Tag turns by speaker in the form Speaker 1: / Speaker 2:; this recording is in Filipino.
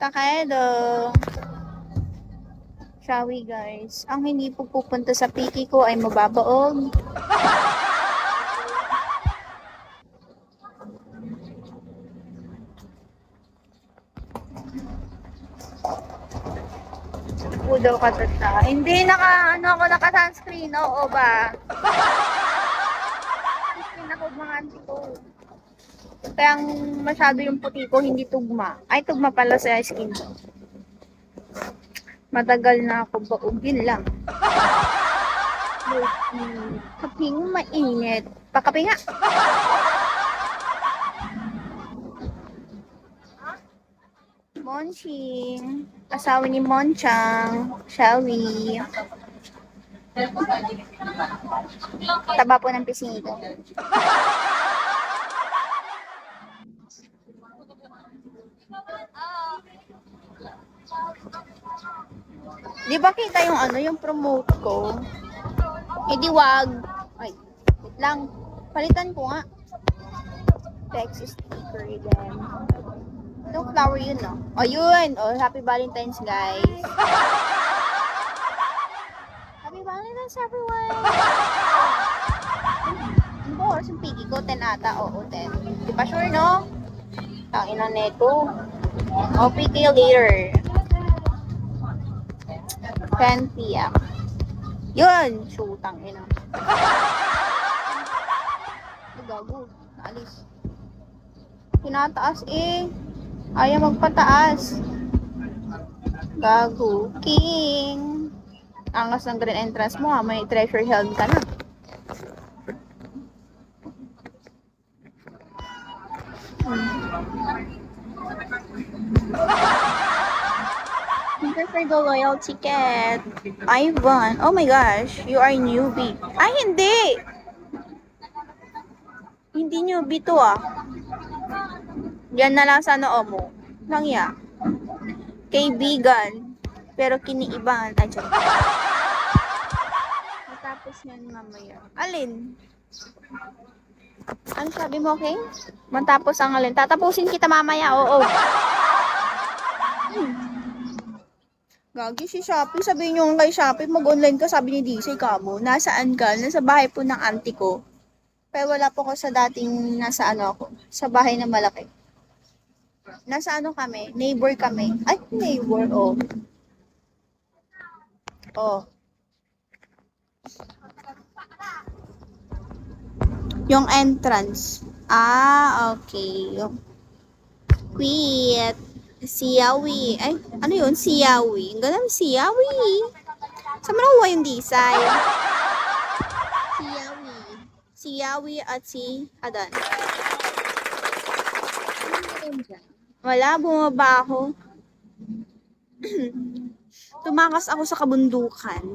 Speaker 1: Takedo. Shall we, guys? Ang hindi po pupunta sa piki ko ay mababaog. Daw katata. Hindi naka-sunscreen. Oo ba? Sunscreen ako mga auntie ko. Kaya masyado yung puti ko, hindi tugma. Ay, tugma pala sa skin ko. Matagal na ako baugin lang. Kaping mainit. Pakape nga. Monching. Asawa ni Monchang. Shall we? Taba po ng pisngi ko. Di ba kita yung promote ko? Eh di wag. Ay, wait lang. Palitan ko nga. Text sticker din. Itong flower yun, no? O, yun. O, happy Valentine's, guys. Happy Valentine's, everyone. Ano ba oras yung pigi ko? 10 ata. Oo, 10. Di pa sure, no? Tangin na neto. O, pigi later. 10 p.m. Yun! Shootang ina. Gago. Naalis. Pinataas eh. Ayaw magpataas. Gago. King. Angas ng green entrance mo ha. May treasure held ka na. Thank you for the loyal ticket. Ivan. Oh my gosh. You are newbie. Ay, hindi. Hindi newbie to ah. Yan na lang sa noo mo. Langya. Kaibigan. Pero kiniibangan. Ay, sorry. Matapos yan mamaya. Alin? Ano sabi mo, King? Matapos ang alin. Tatapusin kita mamaya. Oo. Gagi si Shopee. Sabihin nyo kay Shopee, mag-online ka. Sabi ni DC, kamo. Nasaan ka? Nasa bahay po ng auntie ko. Pero wala po ko sa dating nasa ako. Sa bahay na malaki. Nasa kami, neighbor kami. Ay, neighbor, oh. Oh. Yung entrance. Ah, okay. Quit. Siyawi. Ay, ano yun? Siyawi. Ang ganun, Siyawi. Saan mo nakuha yung design? Siyawi. Siyawi at si Adan. Wala, bumaba ako. Tumakas ako sa kabundukan.